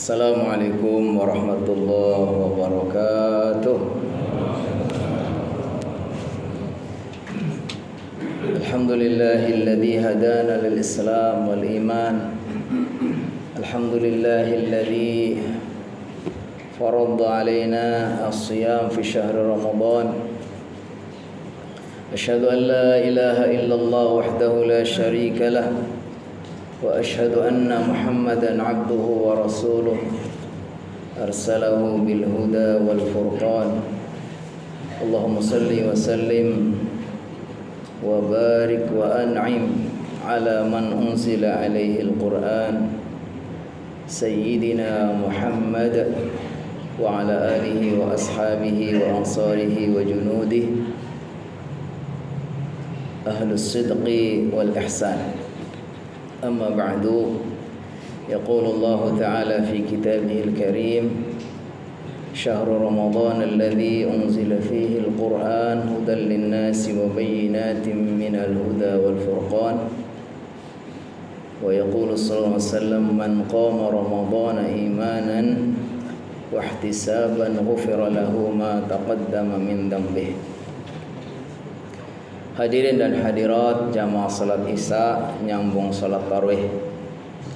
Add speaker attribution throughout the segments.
Speaker 1: Assalamualaikum warahmatullahi wabarakatuh. Alhamdulillahilladzi hadana lil Islam wal iman. Alhamdulillahilladzi faradda alaina as-siyam fi syahr Ramadan. Asyhadu an la ilaha illallah wahdahu la syarika lah. وأشهد أن محمدًا عبده ورسوله أرسله بالهدى والفرقان اللهم صل وسلم وبارك وأنعم على من أنزل عليه القرآن سيدنا محمد وعلى آله وأصحابه وأنصاره وجنوده أهل الصدق والإحسان. أما بعد يقول الله تعالى في كتابه الكريم شهر رمضان الذي أنزل فيه القرآن هدى للناس وبينات من الهدى والفرقان ويقول صلى الله عليه وسلم من قام رمضان إيمانا واحتسابا غفر له ما تقدم من ذنبه. Hadirin dan hadirat jamaah salat Isya nyambung salat tarawih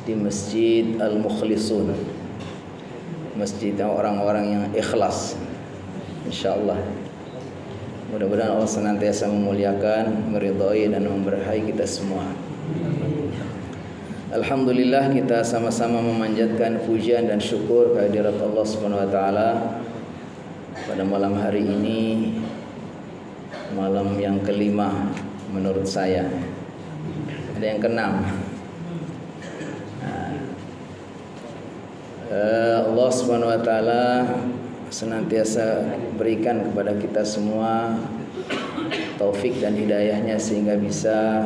Speaker 1: di Masjid Al-Mukhlisun, masjid orang-orang yang ikhlas. Insyaallah mudah-mudahan Allah senantiasa memuliakan, meridhai dan memberkahi kita semua. Alhamdulillah, kita sama-sama memanjatkan pujian dan syukur kehadirat Allah Subhanahu wa taala pada malam hari ini, malam yang kelima menurut saya, ada yang keenam. Allah Subhanahu wa taala senantiasa berikan kepada kita semua taufik dan hidayahnya sehingga bisa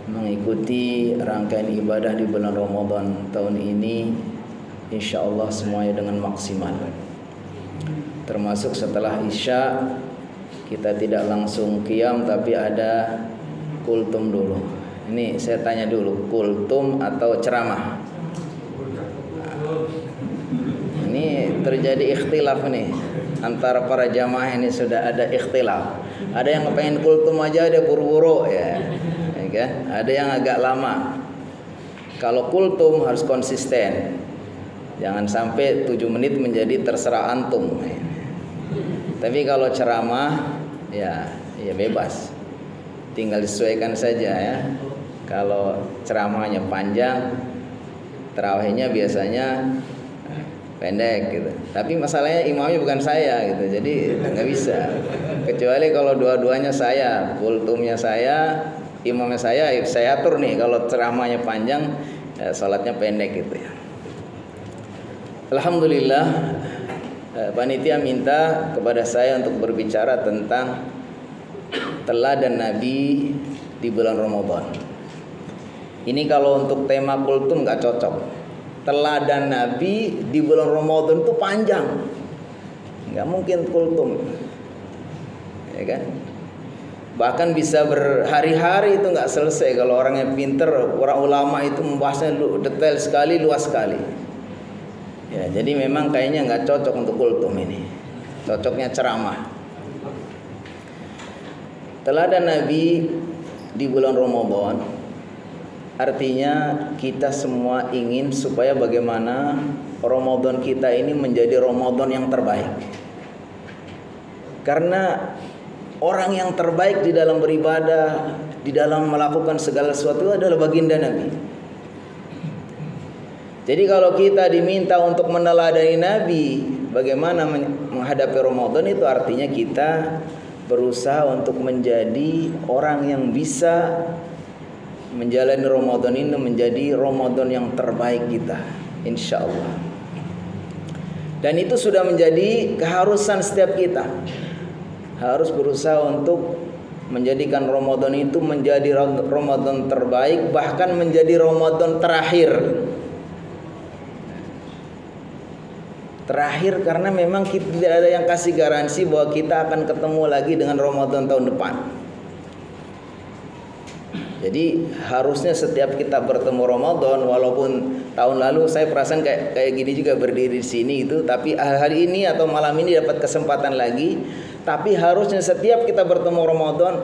Speaker 1: mengikuti rangkaian ibadah di bulan Ramadan tahun ini insyaallah semuanya dengan maksimal. Termasuk setelah Isya kita tidak langsung qiyam tapi ada kultum dulu. Ini saya tanya dulu, kultum atau ceramah? Ini terjadi ikhtilaf nih antara para jamaah, ini sudah ada ikhtilaf. Ada yang pengen kultum aja, ada buru-buru ya kan? Ada yang agak lama. Kalau kultum harus konsisten. Jangan sampai 7 menit menjadi terserah antum. Tapi kalau ceramah ya bebas, tinggal disesuaikan saja ya. Kalau ceramahnya panjang, tarawihnya biasanya pendek gitu. Tapi masalahnya imamnya bukan saya gitu, jadi nggak bisa. Kecuali kalau dua-duanya saya, kultumnya saya, imamnya saya atur nih. Kalau ceramahnya panjang, ya, salatnya pendek gitu ya. Alhamdulillah, panitia minta kepada saya untuk berbicara tentang teladan Nabi di bulan Ramadan. Ini kalau untuk tema kultum nggak cocok. Teladan Nabi di bulan Ramadan itu panjang, nggak mungkin kultum, ya kan? Bahkan bisa berhari-hari itu nggak selesai kalau orang yang pinter, orang ulama itu membahasnya detail sekali, luas sekali. Ya, jadi memang kayaknya nggak cocok untuk kultum ini. Cocoknya ceramah. Teladan Nabi di bulan Ramadan, artinya kita semua ingin supaya bagaimana Ramadan kita ini menjadi Ramadan yang terbaik. Karena orang yang terbaik di dalam beribadah, di dalam melakukan segala sesuatu adalah baginda Nabi. Jadi kalau kita diminta untuk meneladani Nabi bagaimana menghadapi Ramadan, itu artinya kita berusaha untuk menjadi orang yang bisa menjalani Ramadan ini menjadi Ramadan yang terbaik kita, insya Allah. Dan itu sudah menjadi keharusan setiap kita. Harus berusaha untuk menjadikan Ramadan itu menjadi Ramadan terbaik, bahkan menjadi Ramadan terakhir. Terakhir karena memang kita tidak ada yang kasih garansi bahwa kita akan ketemu lagi dengan Ramadan tahun depan. Jadi harusnya setiap kita bertemu Ramadan, walaupun tahun lalu saya perasaan kayak gini juga berdiri di sini itu, tapi hari ini atau malam ini dapat kesempatan lagi. Tapi harusnya setiap kita bertemu Ramadan,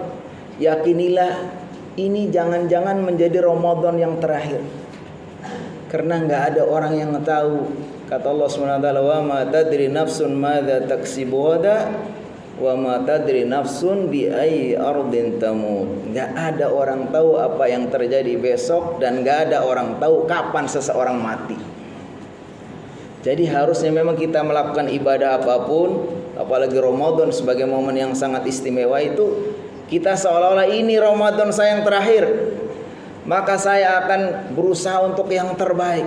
Speaker 1: yakinilah ini jangan-jangan menjadi Ramadan yang terakhir. Karena nggak ada orang yang tahu. Kata Allah SWT, wa ma tadri nafsun madza taksibu ghadan wa ma tadri nafsun bi ayyi ardin tamut. Enggak ada orang tahu apa yang terjadi besok, dan enggak ada orang tahu kapan seseorang mati. Jadi harusnya memang kita melakukan ibadah apapun, apalagi Ramadan sebagai momen yang sangat istimewa itu, kita seolah-olah ini Ramadan saya yang terakhir, maka saya akan berusaha untuk yang terbaik.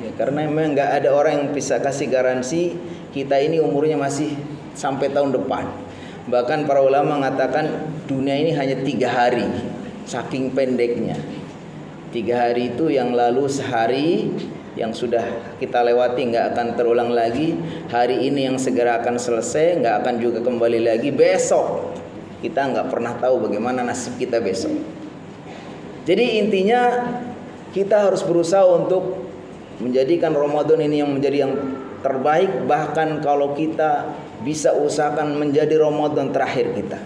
Speaker 1: Ya, karena memang enggak ada orang yang bisa kasih garansi kita ini umurnya masih sampai tahun depan. Bahkan para ulama mengatakan dunia ini hanya 3 hari, saking pendeknya. 3 hari itu yang lalu sehari, yang sudah kita lewati nggak akan terulang lagi. Hari ini yang segera akan selesai, nggak akan juga kembali lagi. Besok kita nggak pernah tahu bagaimana nasib kita besok. Jadi intinya kita harus berusaha untuk menjadikan Ramadan ini yang menjadi yang terbaik. Bahkan kalau kita bisa usahakan menjadi Ramadan terakhir kita.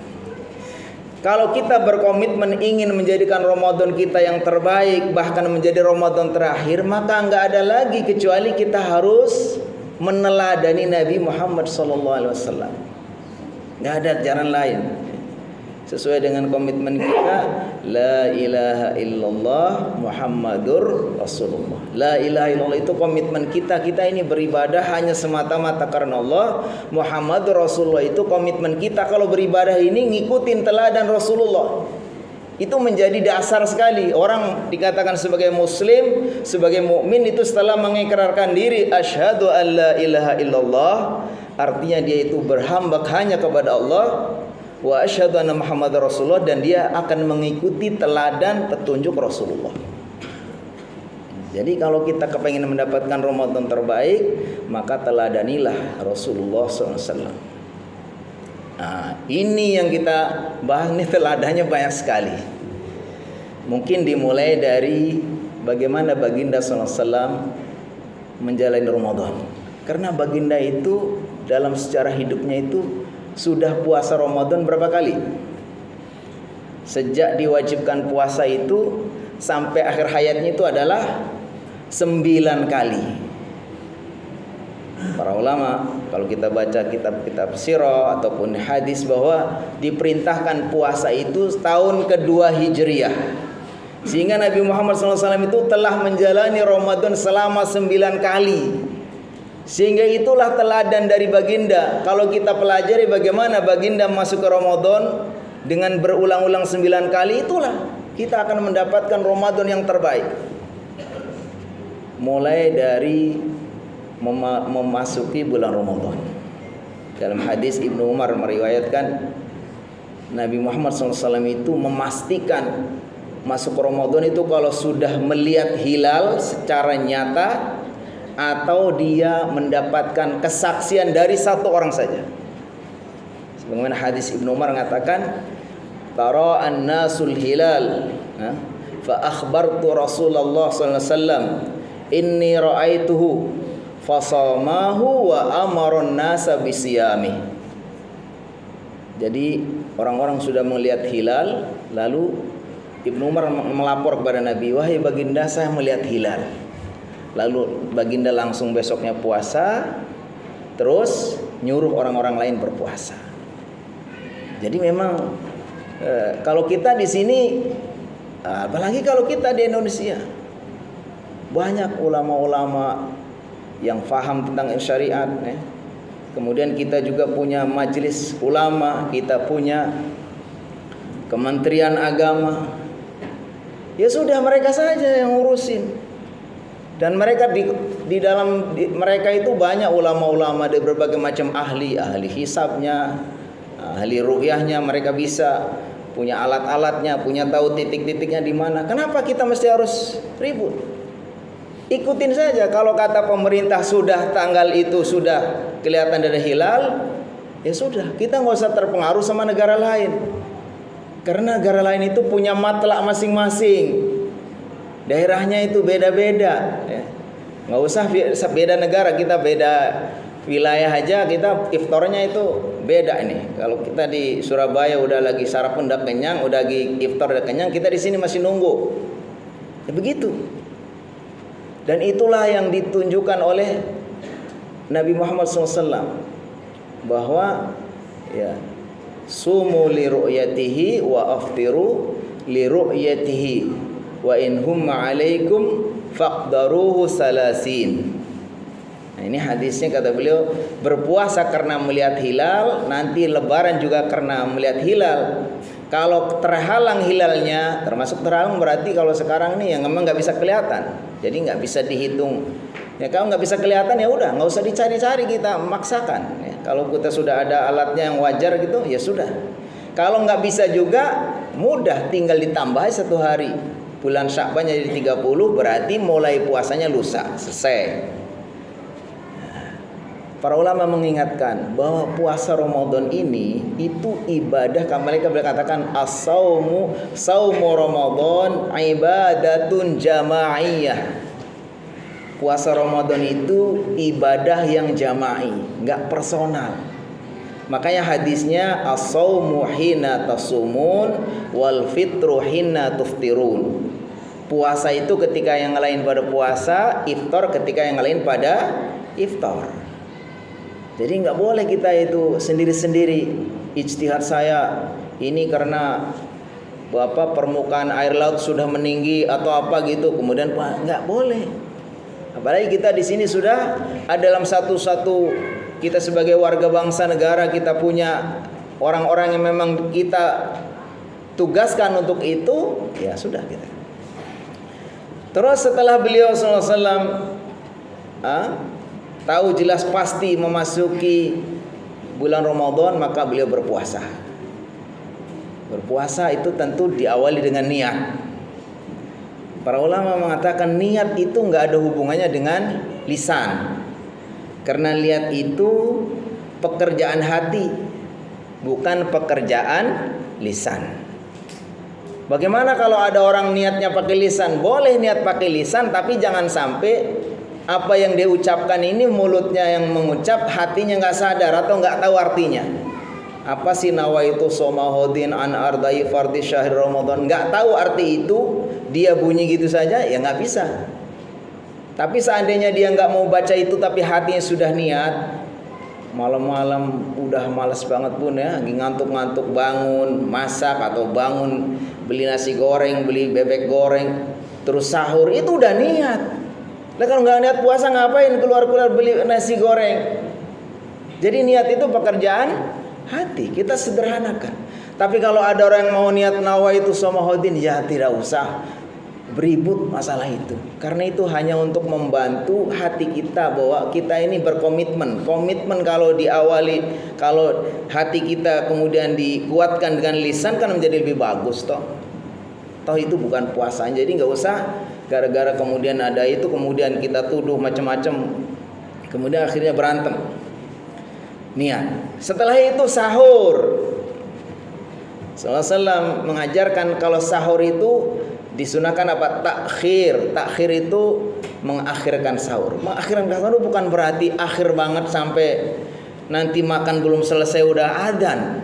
Speaker 1: Kalau kita berkomitmen ingin menjadikan Ramadan kita yang terbaik, bahkan menjadi Ramadan terakhir, maka nggak ada lagi kecuali kita harus meneladani Nabi Muhammad SAW. Nggak ada jalan lain. Sesuai dengan komitmen kita, la ilaha illallah Muhammadur Rasulullah. La ilaha illallah itu komitmen kita. Kita ini beribadah hanya semata-mata karena Allah. Muhammadur Rasulullah itu komitmen kita. Kalau beribadah ini ngikutin teladan Rasulullah. Itu menjadi dasar sekali. Orang dikatakan sebagai muslim, sebagai mukmin itu setelah mengikrarkan diri asyhadu an la ilaha illallah, artinya dia itu berhamba hanya kepada Allah. Wa asyhadu anna Muhammadar Rasulullah, dan dia akan mengikuti teladan petunjuk Rasulullah. Jadi kalau kita kepengen mendapatkan Ramadan terbaik, maka teladanilah Rasulullah SAW. Nah, ini yang kita bahas, ini teladannya banyak sekali. Mungkin dimulai dari bagaimana baginda SAW menjalani Ramadan. Karena baginda itu dalam sejarah hidupnya itu sudah puasa Ramadan berapa kali? Sejak diwajibkan puasa itu sampai akhir hayatnya itu adalah 9 kali. Para ulama kalau kita baca kitab-kitab sirah ataupun hadis bahwa diperintahkan puasa itu tahun kedua Hijriah. Sehingga Nabi Muhammad SAW itu telah menjalani Ramadan selama 9 kali. Sehingga itulah teladan dari baginda. Kalau kita pelajari bagaimana baginda masuk ke Ramadan dengan berulang-ulang 9 kali, itulah kita akan mendapatkan Ramadan yang terbaik. Mulai dari memasuki bulan Ramadan. Dalam hadis Ibnu Umar meriwayatkan Nabi Muhammad SAW itu memastikan masuk ke Ramadan itu kalau sudah melihat hilal secara nyata, atau dia mendapatkan kesaksian dari satu orang saja. Sebagaimana hadis Ibnu Umar mengatakan, tara an-nasul hilal, fa akhbartu Rasulullah sallallahu alaihi wasallam inni ra'aituhu fasamahu wa amara an-nasa bisiyami. Jadi orang-orang sudah melihat hilal, lalu Ibnu Umar melapor kepada Nabi, wahai baginda, saya melihat hilal. Lalu baginda langsung besoknya puasa, terus nyuruh orang-orang lain berpuasa. Jadi memang kalau kita di sini, apalagi kalau kita di Indonesia, banyak ulama-ulama yang faham tentang syariat. Kemudian kita juga punya majelis ulama, kita punya Kementerian Agama. Ya sudah, mereka saja yang ngurusin. Dan mereka di dalam mereka itu banyak ulama-ulama dari berbagai macam ahli hisabnya, ahli ruqyahnya, mereka bisa punya alat-alatnya, punya tahu titik-titiknya di mana. Kenapa kita mesti harus ribut? Ikutin saja. Kalau kata pemerintah sudah tanggal itu sudah kelihatan dari hilal, ya sudah, kita nggak usah terpengaruh sama negara lain. Karena negara lain itu punya matlak masing-masing. Daerahnya itu beda-beda ya. Nggak usah beda negara, kita beda wilayah aja kita iftarnya itu beda nih. Kalau kita di Surabaya udah lagi sarapan udah kenyang, udah lagi iftar udah kenyang, kita di sini masih nunggu. Ya begitu. Dan itulah yang ditunjukkan oleh Nabi Muhammad SAW bahwa ya sumu li ru'yatihi wa aftiru li ru'yatihi wa in humma 'alaikum faqdaruhu salasin. Nah, ini hadisnya kata beliau, berpuasa karena melihat hilal, nanti lebaran juga karena melihat hilal. Kalau terhalang hilalnya, termasuk terhalang berarti kalau sekarang nih yang memang nggak bisa kelihatan, jadi nggak bisa dihitung. Ya kalau nggak bisa kelihatan ya udah, nggak usah dicari-cari kita maksakan. Ya, kalau kita sudah ada alatnya yang wajar gitu, ya sudah. Kalau nggak bisa juga mudah, tinggal ditambah 1 hari. Bulan Sya'ban jadi 30, berarti mulai puasanya lusa, selesai. Para ulama mengingatkan bahwa puasa Ramadan ini itu ibadah, mereka berkatakan as-saumu Ramadan ibadatun jamaiyah. Puasa Ramadan itu ibadah yang jama'i, enggak personal. Makanya hadisnya as-saumu hina tasumun wal fitru hina tuftirun. Puasa itu ketika yang lain pada puasa, iftar ketika yang lain pada iftar. Jadi nggak boleh kita itu sendiri-sendiri ijtihad saya ini karena permukaan air laut sudah meninggi atau apa gitu, kemudian nggak boleh. Apalagi kita di sini sudah ada dalam satu kita sebagai warga bangsa negara, kita punya orang-orang yang memang kita tugaskan untuk itu, ya sudah kita. Terus setelah beliau SAW tahu jelas pasti memasuki bulan Ramadan, maka beliau berpuasa. Berpuasa itu tentu diawali dengan niat. Para ulama mengatakan niat itu nggak ada hubungannya dengan lisan. Karena niat itu pekerjaan hati, bukan pekerjaan lisan. Bagaimana kalau ada orang niatnya pakai lisan? Boleh niat pakai lisan, tapi jangan sampai apa yang dia ucapkan ini mulutnya yang mengucap, hatinya nggak sadar atau nggak tahu artinya. Apa sih nawaitu somahodin an ardai fardi syahr Ramadan? Nggak tahu arti itu, dia bunyi gitu saja, ya nggak bisa. Tapi seandainya dia nggak mau baca itu, tapi hatinya sudah niat, malam-malam udah malas banget pun ya, lagi ngantuk-ngantuk bangun masak atau bangun beli nasi goreng, beli bebek goreng, terus sahur, itu udah niat. Lah kalau nggak niat puasa ngapain keluar-keluar beli nasi goreng? Jadi niat itu pekerjaan hati, kita sederhanakan. Tapi kalau ada orang yang mau niat nawaitu somahodin, ya tidak usah beribut masalah itu. Karena itu hanya untuk membantu hati kita bahwa kita ini berkomitmen. Komitmen kalau diawali, kalau hati kita kemudian dikuatkan dengan lisan kan menjadi lebih bagus toh. Toh itu bukan puasa. Jadi nggak usah gara-gara kemudian ada itu kemudian kita tuduh macam-macam, kemudian akhirnya berantem. Niat. Setelah itu sahur. Sallallahu mengajarkan kalau sahur itu disunahkan apa? Takhir. Takhir itu mengakhirkan sahur. Mengakhirkan sahur bukan berarti akhir banget sampai nanti makan belum selesai udah adzan.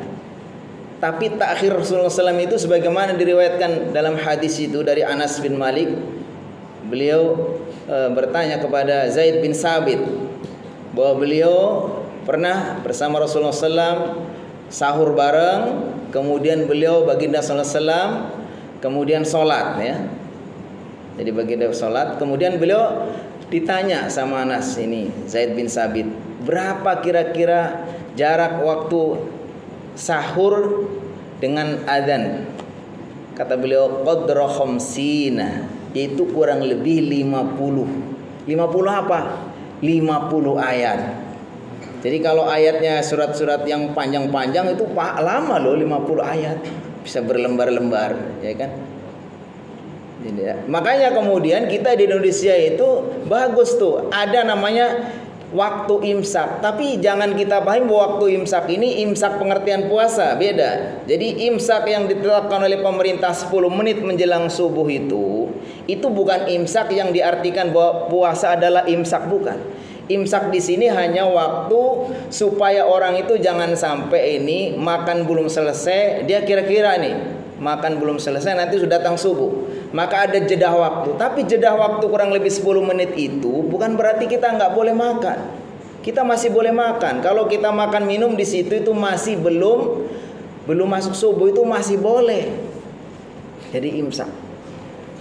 Speaker 1: Tapi takhir Rasulullah SAW itu sebagaimana diriwayatkan dalam hadis itu dari Anas bin Malik. Beliau bertanya kepada Zaid bin Sabit bahwa beliau pernah bersama Rasulullah SAW sahur bareng, kemudian beliau baginda SAW kemudian sholat ya. Jadi baginda sholat, kemudian beliau ditanya sama Anas ini Zaid bin Sabit, berapa kira-kira jarak waktu sahur dengan adzan? Kata beliau qadra khamsina, yaitu kurang lebih 50. 50 apa? 50 ayat. Jadi kalau ayatnya surat-surat yang panjang-panjang itu lama loh, 50 ayat. Bisa berlembar-lembar, ya kan? Jadi, makanya kemudian kita di Indonesia itu bagus tuh, ada namanya waktu imsak. Tapi jangan kita pahami bahwa waktu imsak ini imsak pengertian puasa, beda. Jadi imsak yang ditetapkan oleh pemerintah 10 menit menjelang subuh itu bukan imsak yang diartikan bahwa puasa adalah imsak, bukan. Imsak di sini hanya waktu supaya orang itu jangan sampai ini makan belum selesai, dia kira-kira nih makan belum selesai nanti sudah datang subuh. Maka ada jeda waktu. Tapi jeda waktu kurang lebih 10 menit itu bukan berarti kita nggak boleh makan. Kita masih boleh makan. Kalau kita makan minum di situ itu masih belum masuk subuh, itu masih boleh. Jadi imsak.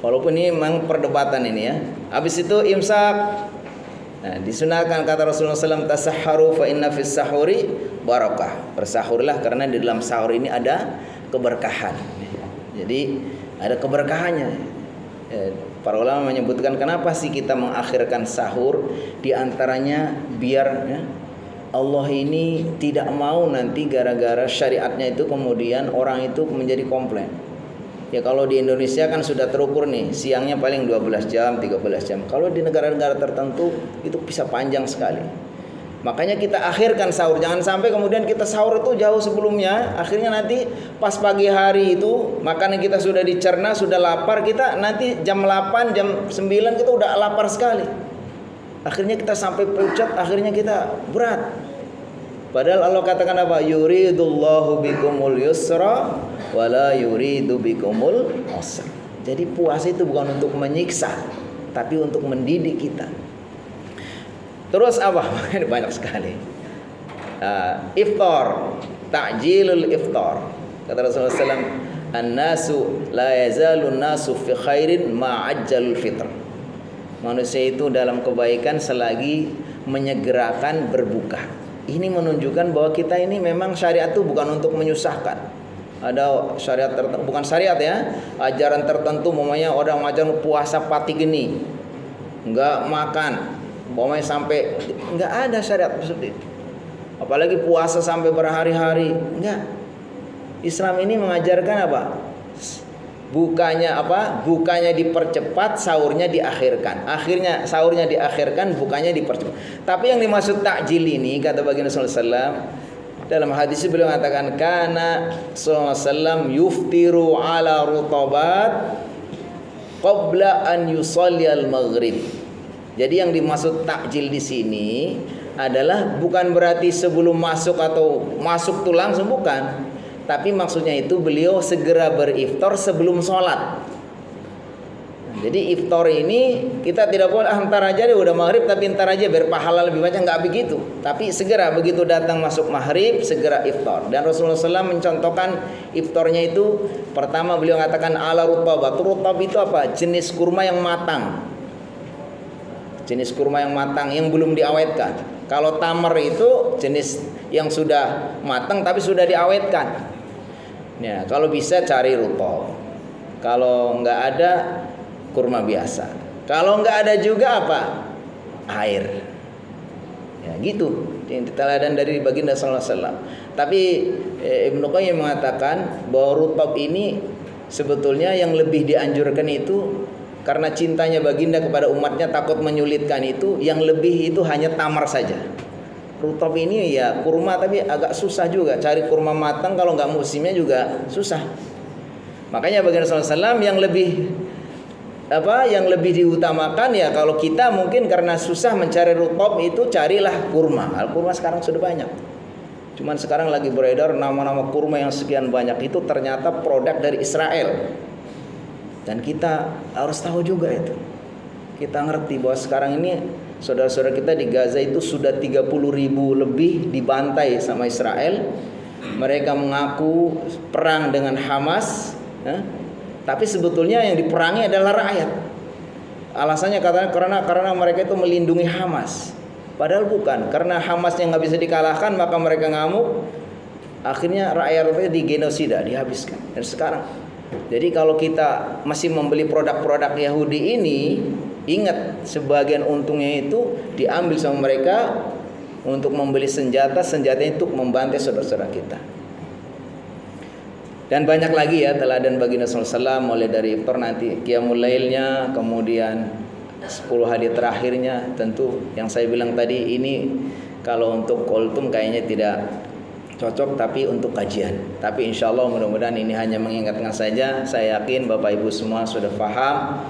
Speaker 1: Walaupun ini memang perdebatan ini ya. Habis itu imsak. Nah, disunahkan kata Rasulullah SAW, tasahharu fa inna fis sahuri barakah. Bersahurlah karena di dalam sahur ini ada keberkahan. Jadi ada keberkahannya. Para ulama menyebutkan kenapa sih kita mengakhirkan sahur, di antaranya biar Allah ini tidak mau nanti gara-gara syariatnya itu kemudian orang itu menjadi komplain. Ya kalau di Indonesia kan sudah terukur nih, siangnya paling 12 jam, 13 jam. Kalau di negara-negara tertentu itu bisa panjang sekali. Makanya kita akhirkan sahur. Jangan sampai kemudian kita sahur itu jauh sebelumnya. Akhirnya nanti pas pagi hari itu makanan kita sudah dicerna, sudah lapar. Kita nanti jam 8, jam 9 kita udah lapar sekali. Akhirnya kita sampai pucat, akhirnya kita berat. Padahal Allah katakan apa? Yuridullahu bikumul yusra wala yuridu bikumul usra. Jadi puasa itu bukan untuk menyiksa, tapi untuk mendidik kita. Terus apa? Banyak sekali. Iftar, ta'jilul iftar. Kata Rasulullah SAW, an-nasu la yazalun nasu fi khairin ma'ajjalul fitr. Manusia itu dalam kebaikan selagi menyegerakan berbuka. Ini menunjukkan bahwa kita ini memang syariat itu bukan untuk menyusahkan. Ada syariat tertentu, bukan syariat ya, ajaran tertentu, umpamanya orang ajaran puasa pati gini, enggak makan, umpamanya sampai, enggak ada syariat seperti itu. Apalagi puasa sampai berhari-hari, enggak. Islam ini mengajarkan apa? Bukanya apa? Bukanya dipercepat, sahurnya diakhirkan. Akhirnya sahurnya diakhirkan, bukanya dipercepat. Tapi yang dimaksud takjil ini kata baginda sallallahu alaihi wasallam dalam hadis beliau mengatakan kana sallallahu alaihi wasallam yuftiru ala rutabat qabla an yusalli al-maghrib. Jadi yang dimaksud takjil di sini adalah bukan berarti sebelum masuk atau masuk tuh langsung, bukan. Tapi maksudnya itu beliau segera beriftar sebelum sholat. Jadi iftar ini kita tidak boleh antar aja deh udah maghrib tapi entar aja biar pahala lebih banyak, nggak begitu. Tapi segera begitu datang masuk maghrib segera iftar. Dan Rasulullah SAW mencontohkan iftarnya itu pertama beliau mengatakan ala rutabat. Rutab itu apa? Jenis kurma yang matang. Jenis kurma yang matang yang belum diawetkan. Kalau tamar itu jenis yang sudah matang tapi sudah diawetkan. Ya, kalau bisa cari rutab. Kalau nggak ada kurma biasa. Kalau nggak ada juga apa? Air. Ya gitu. Yang diteladan dari baginda sallallahu alaihi wasallam. Tapi Ibnu Qayyim mengatakan bahwa rutab ini sebetulnya yang lebih dianjurkan itu karena cintanya baginda kepada umatnya takut menyulitkan itu, yang lebih itu hanya tamar saja. Rutab ini ya kurma tapi agak susah juga cari kurma matang, kalau nggak musimnya juga susah. Makanya baginda sallallahu alaihi wasallam yang lebih diutamakan ya kalau kita mungkin karena susah mencari rutab itu carilah kurma. Kurma sekarang sudah banyak. Cuman sekarang lagi beredar nama-nama kurma yang sekian banyak itu ternyata produk dari Israel. Dan kita harus tahu juga itu. Kita ngerti bahwa sekarang ini saudara-saudara kita di Gaza itu sudah 30.000 lebih dibantai sama Israel. Mereka mengaku perang dengan Hamas, tapi sebetulnya yang diperangi adalah rakyat. Alasannya katanya karena mereka itu melindungi Hamas. Padahal bukan, karena Hamas yang nggak bisa dikalahkan maka mereka ngamuk. Akhirnya rakyat digenosida, dihabiskan. Dan sekarang, jadi kalau kita masih membeli produk-produk Yahudi ini, ingat sebagian untungnya itu diambil sama mereka untuk membeli senjata itu membantai saudara-saudara kita. Dan banyak lagi ya teladan baginda sallallahu alaihi wasallam, mulai dari iftar nanti qiyamul lailnya, kemudian 10 hari terakhirnya. Tentu yang saya bilang tadi ini kalau untuk kultum kayaknya tidak cocok, tapi untuk kajian. Tapi insya Allah mudah-mudahan ini hanya mengingatkan saja. Saya yakin Bapak Ibu semua sudah paham,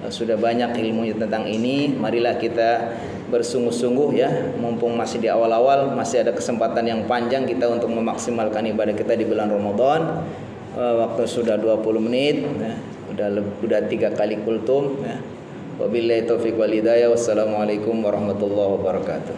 Speaker 1: sudah banyak ilmunya tentang ini. Marilah kita bersungguh-sungguh ya, mumpung masih di awal-awal, masih ada kesempatan yang panjang kita untuk memaksimalkan ibadah kita di bulan Ramadan. Waktu sudah 20 menit ya. Udah 3 kali kultum ya. Wabillahi taufiq wal hidayah. Wassalamualaikum warahmatullahi wabarakatuh.